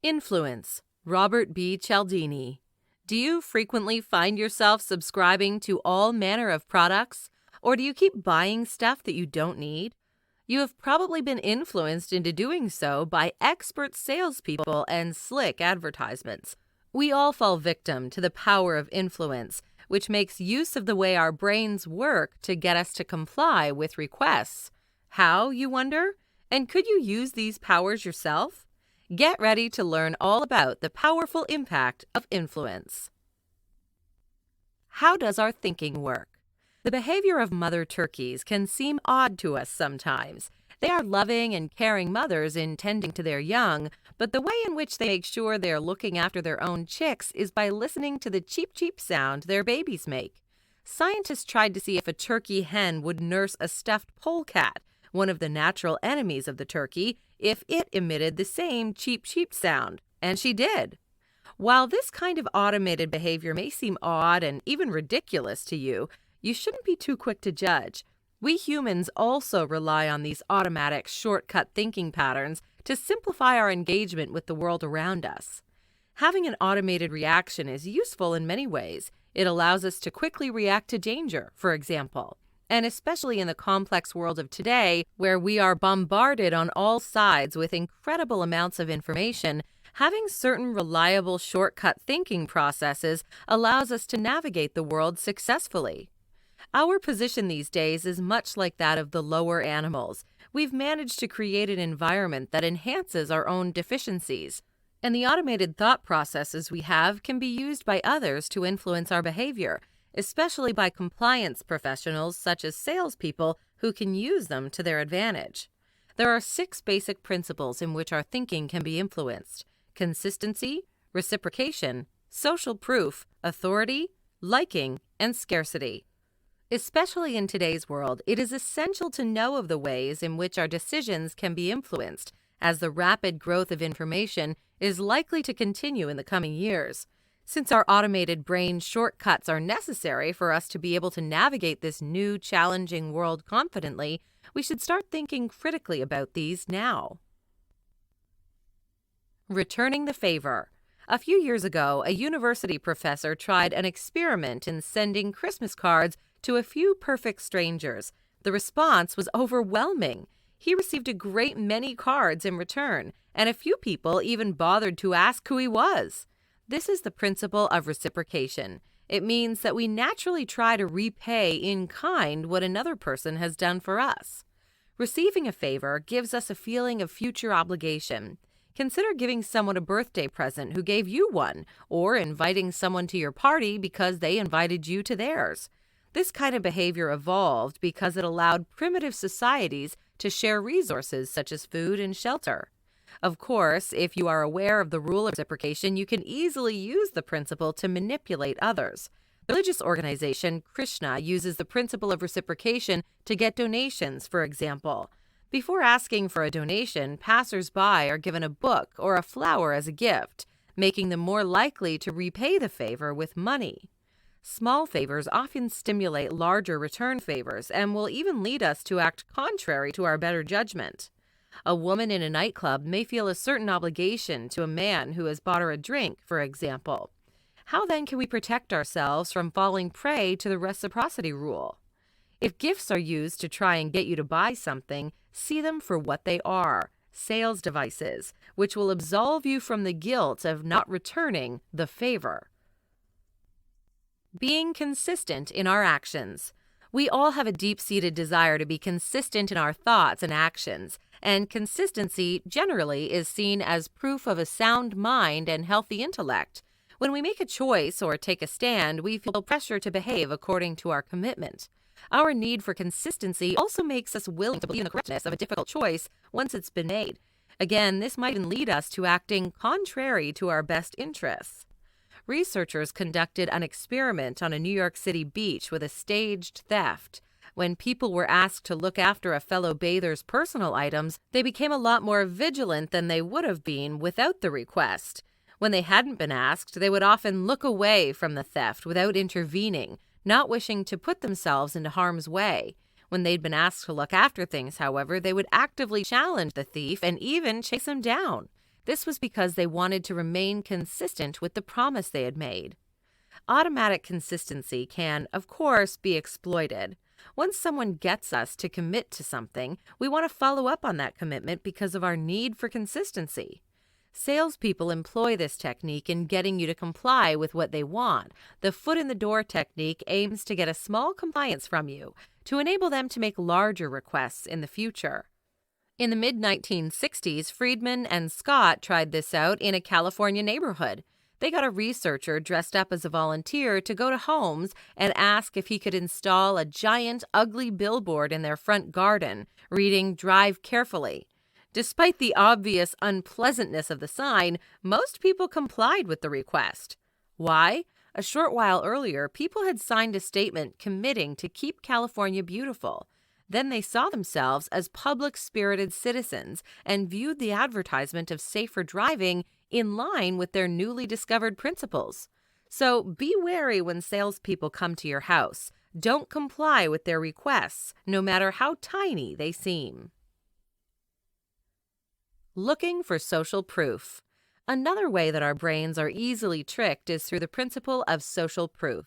Influence, Robert B. Cialdini. Do you frequently find yourself subscribing to all manner of products, or do you keep buying stuff that you don't need? You have probably been influenced into doing so by expert salespeople and slick advertisements. We all fall victim to the power of influence, which makes use of the way our brains work to get us to comply with requests. How, you wonder? And could you use these powers yourself? Get ready to learn all about the powerful impact of influence. How does our thinking work? The behavior of mother turkeys can seem odd to us sometimes. They are loving and caring mothers in tending to their young, but the way in which they make sure they are looking after their own chicks is by listening to the cheep cheep sound their babies make. Scientists tried to see if a turkey hen would nurse a stuffed polecat, one of the natural enemies of the turkey, if it emitted the same cheep cheep sound, and she did. While this kind of automated behavior may seem odd and even ridiculous to you, you shouldn't be too quick to judge. We humans also rely on these automatic, shortcut thinking patterns to simplify our engagement with the world around us. Having an automated reaction is useful in many ways. It allows us to quickly react to danger, for example. And especially in the complex world of today, where we are bombarded on all sides with incredible amounts of information, having certain reliable shortcut thinking processes allows us to navigate the world successfully. Our position these days is much like that of the lower animals. We've managed to create an environment that enhances our own deficiencies, and the automated thought processes we have can be used by others to influence our behavior, especially by compliance professionals such as salespeople who can use them to their advantage. There are 6 basic principles in which our thinking can be influenced: consistency, reciprocation, social proof, authority, liking, and scarcity. Especially in today's world, it is essential to know of the ways in which our decisions can be influenced, as the rapid growth of information is likely to continue in the coming years. Since our automated brain shortcuts are necessary for us to be able to navigate this new, challenging world confidently, we should start thinking critically about these now. Returning the favor. A few years ago, a university professor tried an experiment in sending Christmas cards to a few perfect strangers. The response was overwhelming. He received a great many cards in return, and a few people even bothered to ask who he was. This is the principle of reciprocation. It means that we naturally try to repay in kind what another person has done for us. Receiving a favor gives us a feeling of future obligation. Consider giving someone a birthday present who gave you one, or inviting someone to your party because they invited you to theirs. This kind of behavior evolved because it allowed primitive societies to share resources such as food and shelter. Of course, if you are aware of the rule of reciprocation, you can easily use the principle to manipulate others. The religious organization Krishna uses the principle of reciprocation to get donations, for example. Before asking for a donation, passers-by are given a book or a flower as a gift, making them more likely to repay the favor with money. Small favors often stimulate larger return favors and will even lead us to act contrary to our better judgment. A woman in a nightclub may feel a certain obligation to a man who has bought her a drink, for example. How then can we protect ourselves from falling prey to the reciprocity rule? If gifts are used to try and get you to buy something, see them for what they are: sales devices, which will absolve you from the guilt of not returning the favor. Being consistent in our actions. We all have a deep-seated desire to be consistent in our thoughts and actions, and consistency generally is seen as proof of a sound mind and healthy intellect. When we make a choice or take a stand, we feel pressure to behave according to our commitment. Our need for consistency also makes us willing to believe in the correctness of a difficult choice once it's been made. Again, this might even lead us to acting contrary to our best interests. Researchers conducted an experiment on a New York City beach with a staged theft. When people were asked to look after a fellow bather's personal items, they became a lot more vigilant than they would have been without the request. When they hadn't been asked, they would often look away from the theft without intervening, not wishing to put themselves into harm's way. When they'd been asked to look after things, however, they would actively challenge the thief and even chase him down. This was because they wanted to remain consistent with the promise they had made. Automatic consistency can, of course, be exploited. Once someone gets us to commit to something, we want to follow up on that commitment because of our need for consistency. Salespeople employ this technique in getting you to comply with what they want. The foot in the door technique aims to get a small compliance from you to enable them to make larger requests in the future. In the mid-1960s, Friedman and Scott tried this out in a California neighborhood. They got a researcher dressed up as a volunteer to go to homes and ask if he could install a giant, ugly billboard in their front garden, reading "Drive carefully." Despite the obvious unpleasantness of the sign, most people complied with the request. Why? A short while earlier, people had signed a statement committing to keep California beautiful. Then they saw themselves as public-spirited citizens and viewed the advertisement of safer driving in line with their newly discovered principles. So be wary when salespeople come to your house. Don't comply with their requests, no matter how tiny they seem. Looking for social proof. Another way that our brains are easily tricked is through the principle of social proof.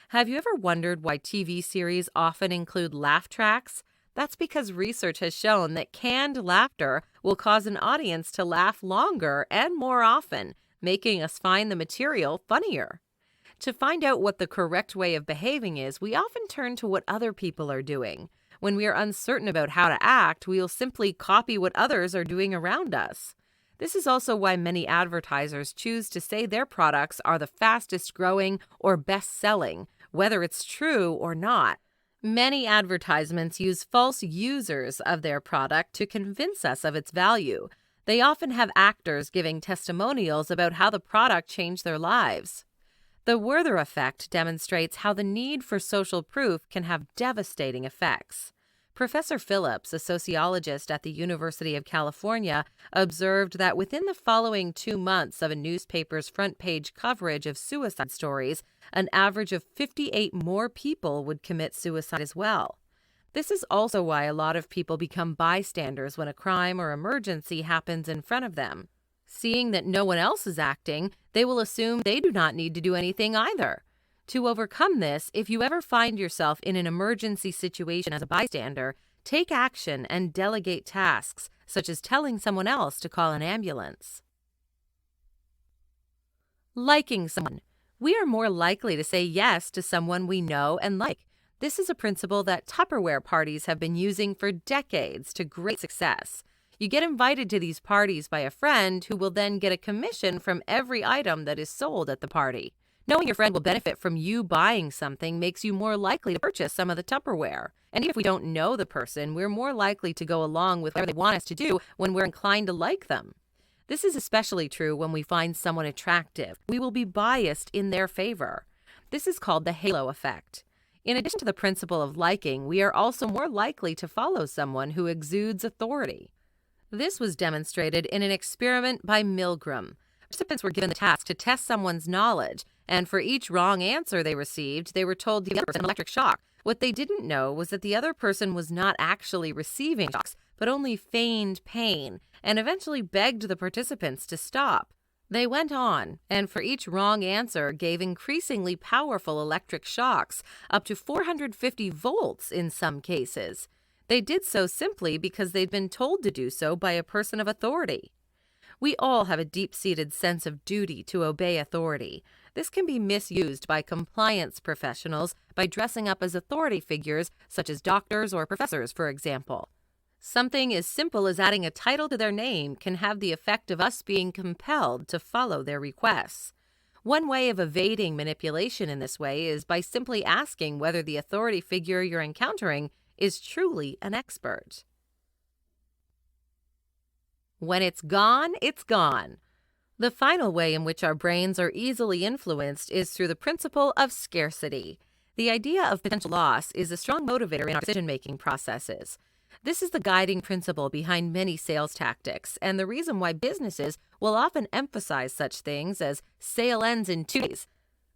Have you ever wondered why TV series often include laugh tracks? That's because research has shown that canned laughter will cause an audience to laugh longer and more often, making us find the material funnier. To find out what the correct way of behaving is, we often turn to what other people are doing. When we are uncertain about how to act, we will simply copy what others are doing around us. This is also why many advertisers choose to say their products are the fastest growing or best selling, whether it's true or not. Many advertisements use false users of their product to convince us of its value. They often have actors giving testimonials about how the product changed their lives. The Werther effect demonstrates how the need for social proof can have devastating effects. Professor Phillips, a sociologist at the University of California, observed that within the following 2 months of a newspaper's front page coverage of suicide stories, an average of 58 more people would commit suicide as well. This is also why a lot of people become bystanders when a crime or emergency happens in front of them. Seeing that no one else is acting, they will assume they do not need to do anything either. To overcome this, if you ever find yourself in an emergency situation as a bystander, take action and delegate tasks, such as telling someone else to call an ambulance. Liking someone. We are more likely to say yes to someone we know and like. This is a principle that Tupperware parties have been using for decades to great success. You get invited to these parties by a friend who will then get a commission from every item that is sold at the party. Knowing your friend will benefit from you buying something makes you more likely to purchase some of the Tupperware. And even if we don't know the person, we're more likely to go along with whatever they want us to do when we're inclined to like them. This is especially true when we find someone attractive. We will be biased in their favor. This is called the halo effect. In addition to the principle of liking, we are also more likely to follow someone who exudes authority. This was demonstrated in an experiment by Milgram. Participants were given the task to test someone's knowledge, and for each wrong answer they received, they were told to give the other person an electric shock. What they didn't know was that the other person was not actually receiving shocks, but only feigned pain, and eventually begged the participants to stop. They went on, and for each wrong answer gave increasingly powerful electric shocks, up to 450 volts in some cases. They did so simply because they'd been told to do so by a person of authority. We all have a deep-seated sense of duty to obey authority. This can be misused by compliance professionals by dressing up as authority figures, such as doctors or professors, for example. Something as simple as adding a title to their name can have the effect of us being compelled to follow their requests. One way of evading manipulation in this way is by simply asking whether the authority figure you're encountering is truly an expert. When it's gone, it's gone. The final way in which our brains are easily influenced is through the principle of scarcity. The idea of potential loss is a strong motivator in our decision-making processes. This is the guiding principle behind many sales tactics, and the reason why businesses will often emphasize such things as sale ends in 2 days.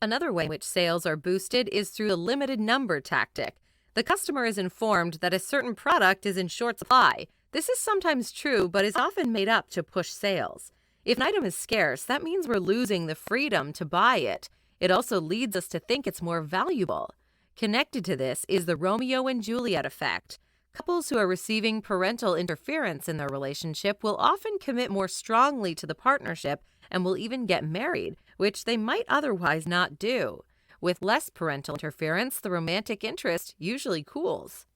Another way in which sales are boosted is through the limited number tactic. The customer is informed that a certain product is in short supply. This is sometimes true, but is often made up to push sales. If an item is scarce, that means we're losing the freedom to buy it. It also leads us to think it's more valuable. Connected to this is the Romeo and Juliet effect. Couples who are receiving parental interference in their relationship will often commit more strongly to the partnership and will even get married, which they might otherwise not do. With less parental interference, the romantic interest usually cools.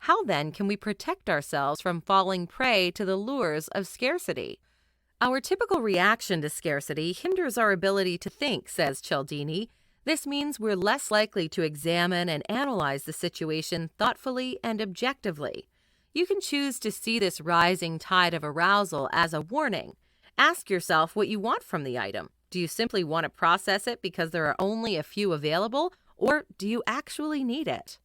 How then can we protect ourselves from falling prey to the lures of scarcity? Our typical reaction to scarcity hinders our ability to think, says Cialdini. This means we're less likely to examine and analyze the situation thoughtfully and objectively. You can choose to see this rising tide of arousal as a warning. Ask yourself what you want from the item. Do you simply want to process it because there are only a few available, or do you actually need it?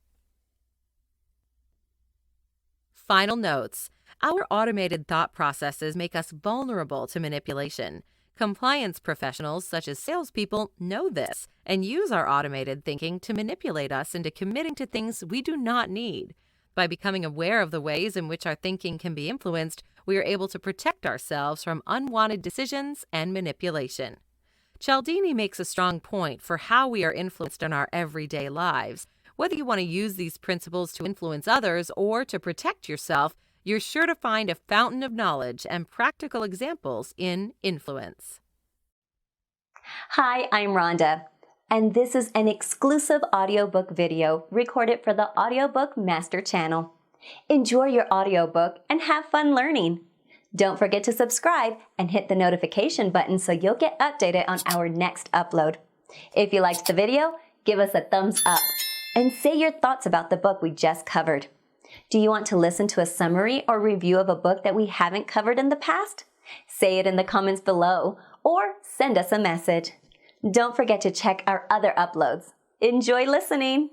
Final notes. Our automated thought processes make us vulnerable to manipulation. Compliance professionals, such as salespeople, know this and use our automated thinking to manipulate us into committing to things we do not need. By becoming aware of the ways in which our thinking can be influenced, we are able to protect ourselves from unwanted decisions and manipulation. Cialdini makes a strong point for how we are influenced in our everyday lives. Whether you want to use these principles to influence others or to protect yourself, you're sure to find a fountain of knowledge and practical examples in Influence. Hi, I'm Rhonda, and this is an exclusive audiobook video recorded for the Audiobook Master Channel. Enjoy your audiobook and have fun learning. Don't forget to subscribe and hit the notification button so you'll get updated on our next upload. If you liked the video, give us a thumbs up and say your thoughts about the book we just covered. Do you want to listen to a summary or review of a book that we haven't covered in the past? Say it in the comments below or send us a message. Don't forget to check our other uploads. Enjoy listening!